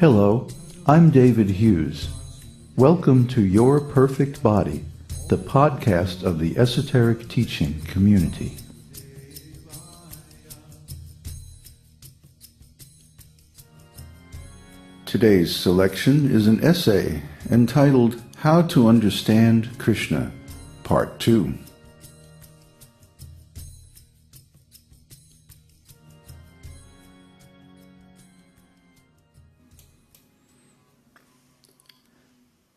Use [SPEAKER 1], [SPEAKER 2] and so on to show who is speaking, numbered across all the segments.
[SPEAKER 1] Hello, I'm David Hughes. Welcome to Your Perfect Body, the podcast of the Esoteric Teaching Community. Today's selection is an essay entitled How to Understand Kṛṣṇa, Part 2.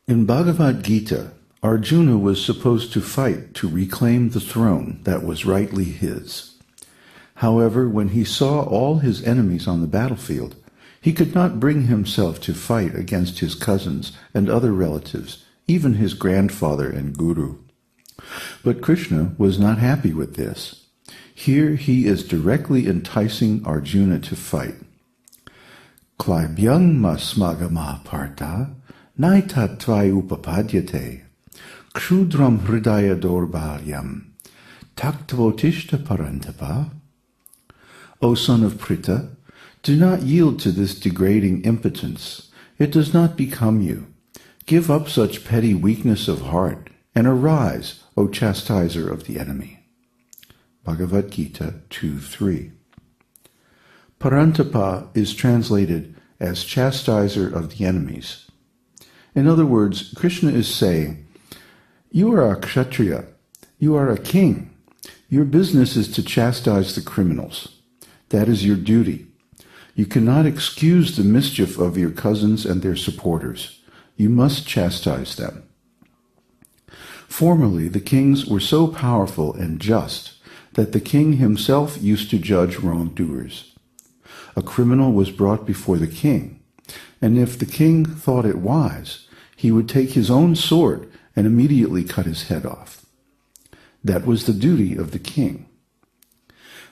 [SPEAKER 1] In Bhagavad-gita, Arjuna was supposed to fight to reclaim the throne that was rightly his. However, when he saw all his enemies on the battlefield, he could not bring himself to fight against his cousins and other relatives, even his grandfather and guru. But Kṛṣṇa was not happy with this. Here he is directly enticing Arjuna to fight. Klaibyam gamah partha, naitat tvayy upapadyate, ksudram hrdaya-daurbalyam, taktvottistha parantapa. O son of Prtha, do not yield to this degrading impotence. It does not become you. Give up such petty weakness of heart, and arise, O chastiser of the enemy. Bhagavad-gita 2:3. Parantapa is translated as chastiser of the enemies. In other words, Kṛṣṇa is saying, you are a kshatriya, you are a king. Your business is to chastise the criminals. That is your duty. You cannot excuse the mischief of your cousins and their supporters. You must chastise them. Formerly, the kings were so powerful and just that the king himself used to judge wrongdoers. A criminal was brought before the king, and if the king thought it wise, he would take his own sword and immediately cut his head off. That was the duty of the king.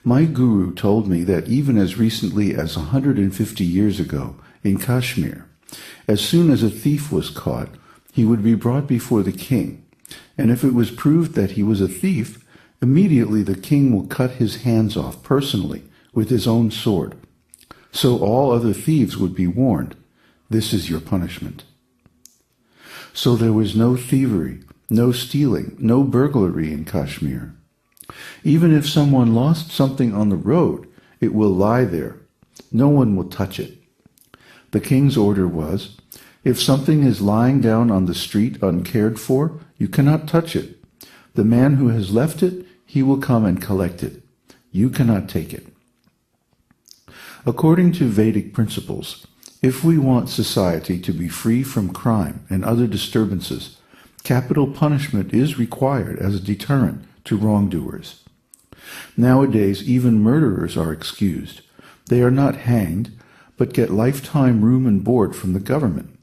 [SPEAKER 1] My guru told me that even as recently as 150 years ago in Kashmir, as soon as a thief was caught, he would be brought before the king, and if it was proved that he was a thief, immediately the king will cut his hands off personally with his own sword. So all other thieves would be warned, this is your punishment. So there was no thievery, no stealing, no burglary in Kashmir. Even if someone lost something on the road, it will lie there. No one will touch it. The king's order was, if something is lying down on the street uncared for, you cannot touch it. The man who has left it, he will come and collect it. You cannot take it. According to Vedic principles, if we want society to be free from crime and other disturbances, capital punishment is required as a deterrent to wrongdoers. Nowadays, even murderers are excused. They are not hanged, but get lifetime room and board from the government.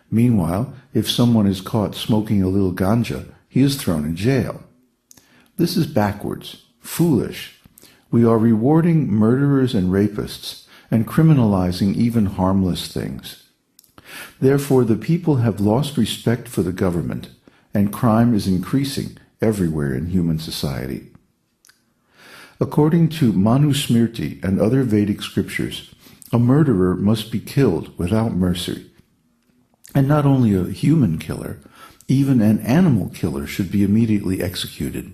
[SPEAKER 1] Meanwhile, if someone is caught smoking a little ganja, he is thrown in jail. This is backwards, foolish. We are rewarding murderers and rapists and criminalizing even harmless things. Therefore, the people have lost respect for the government, and crime is increasing everywhere in human society. According to Manusmriti and other Vedic scriptures, a murderer must be killed without mercy. And not only a human killer, even an animal killer should be immediately executed.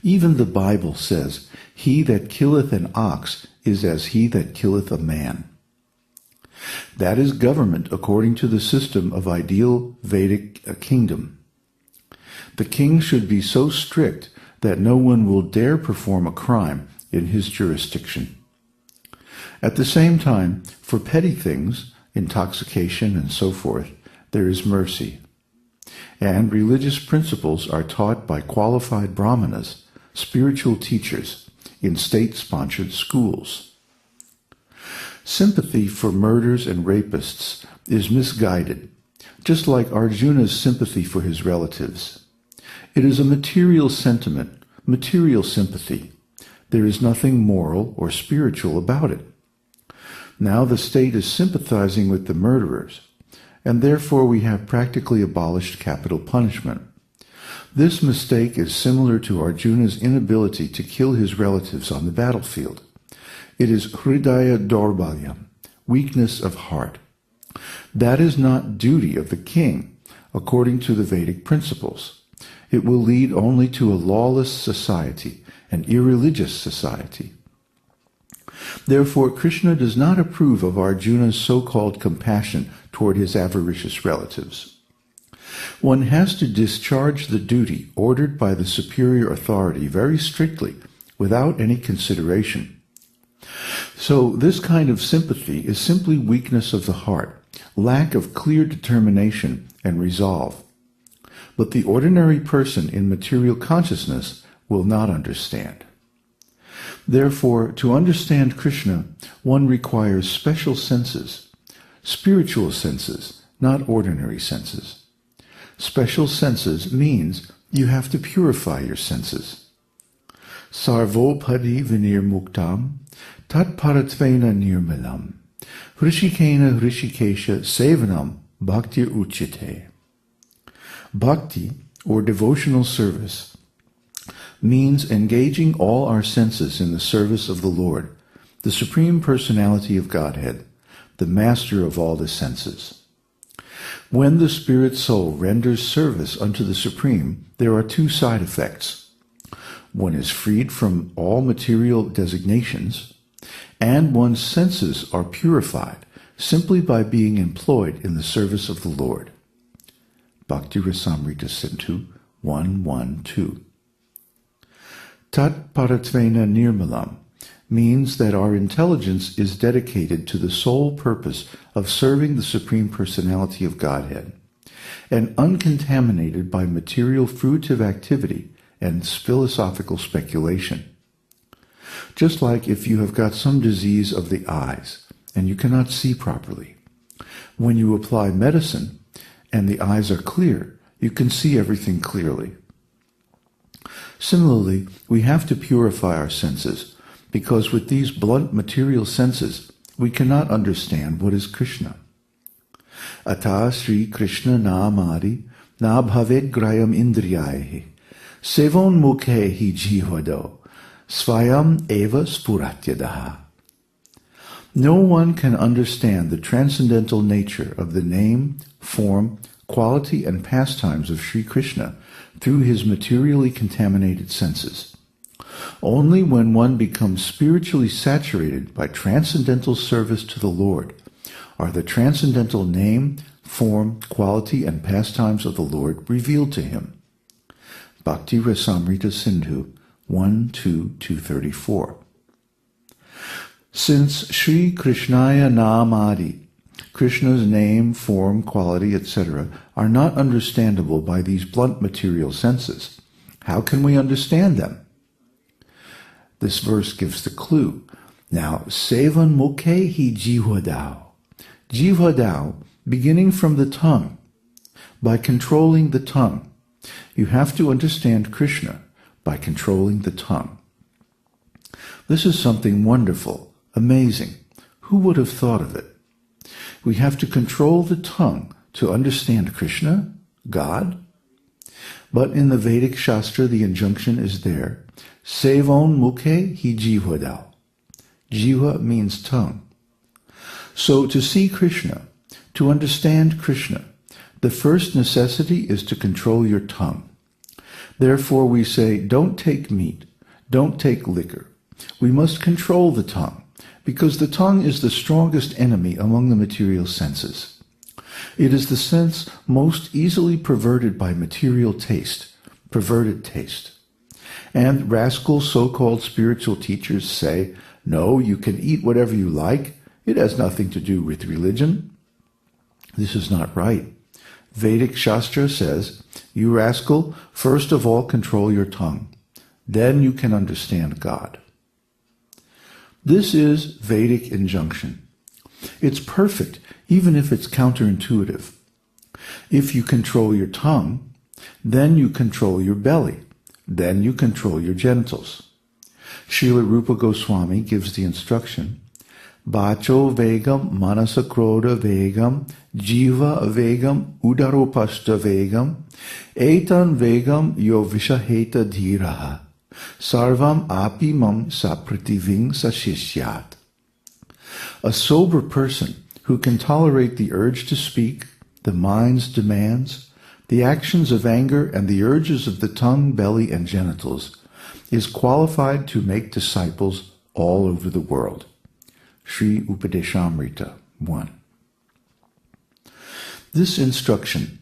[SPEAKER 1] Even the Bible says, he that killeth an ox is as he that killeth a man. That is government according to the system of ideal Vedic kingdom. The king should be so strict that no one will dare perform a crime in his jurisdiction. At the same time, for petty things, intoxication and so forth, there is mercy. And religious principles are taught by qualified brahmanas, spiritual teachers, in state-sponsored schools. Sympathy for murderers and rapists is misguided, just like Arjuna's sympathy for his relatives. It is a material sentiment, material sympathy. There is nothing moral or spiritual about it. Now the state is sympathizing with the murderers, and therefore we have practically abolished capital punishment. This mistake is similar to Arjuna's inability to kill his relatives on the battlefield. It is hrdaya-daurbalyam, weakness of heart. That is not duty of the king, according to the Vedic principles. It will lead only to a lawless society, an irreligious society. Therefore, Kṛṣna does not approve of Arjuna's so-called compassion toward his avaricious relatives. One has to discharge the duty ordered by the superior authority very strictly, without any consideration. So this kind of sympathy is simply weakness of the heart, lack of clear determination and resolve. But the ordinary person in material consciousness will not understand. Therefore, to understand Kṛṣna, one requires special senses, spiritual senses, not ordinary senses. Special senses means you have to purify your senses. Sarvopadi vinirmuktam tat paratvena nirmalam hrishikena hrishikesha sevanam bhaktir uchite. Bhakti, or devotional service, means engaging all our senses in the service of the Lord, the Supreme Personality of Godhead, the master of all the senses. When the spirit soul renders service unto the Supreme, there are two side effects. One is freed from all material designations, and one's senses are purified simply by being employed in the service of the Lord. Bhakti Rasamrita Sindhu 1.1.2. Tat paratvena nirmalam means that our intelligence is dedicated to the sole purpose of serving the Supreme Personality of Godhead, and uncontaminated by material fruitive activity and philosophical speculation. Just like if you have got some disease of the eyes and you cannot see properly, when you apply medicine and the eyes are clear, you can see everything clearly. Similarly, we have to purify our senses, because with these blunt material senses, we cannot understand what is Kṛṣna. Ata Sri Kṛṣna namadi na bhaved grayam indriyahe sevon mukhe hi jihvado svayam eva spuratyadaha. No one can understand the transcendental nature of the name, form, quality, and pastimes of Sri Kṛṣna through his materially contaminated senses. Only when one becomes spiritually saturated by transcendental service to the Lord are the transcendental name, form, quality, and pastimes of the Lord revealed to him. Bhakti Rasamrita Sindhu 1.2.234. Since Sri Kṛṣnaya Namadi, Kṛṣna's name, form, quality, etc., are not understandable by these blunt material senses, how can we understand them? This verse gives the clue. Now, sevan mukhe hi jihvadau. Jihvadau, beginning from the tongue. By controlling the tongue. You have to understand Kṛṣna by controlling the tongue. This is something wonderful, amazing. Who would have thought of it? We have to control the tongue to understand Kṛṣna, God. But in the Vedic Shastra, the injunction is there. Sevon mukhe hi jihvadau. Jiva means tongue. So to see Kṛṣna, to understand Kṛṣna, the first necessity is to control your tongue. Therefore we say, don't take meat, don't take liquor. We must control the tongue, because the tongue is the strongest enemy among the material senses. It is the sense most easily perverted by material taste, perverted taste. And rascal so-called spiritual teachers say, no, you can eat whatever you like. It has nothing to do with religion. This is not right. Vedic Shastra says, you rascal, first of all control your tongue. Then you can understand God. This is Vedic injunction. It's perfect, even if it's counterintuitive. If you control your tongue, then you control your belly. Then you control your genitals. Srila Rupa Goswami gives the instruction, Bacho vegam manasa krodha vegam jiva vegam udaropashta vegam etan vegam yo vishaheta dhiraha sarvam api mam saprativing sashishyat. A sober person who can tolerate the urge to speak, the mind's demands, the actions of anger, and the urges of the tongue, belly, and genitals, is qualified to make disciples all over the world. Sri Upadeshamrita 1. This instruction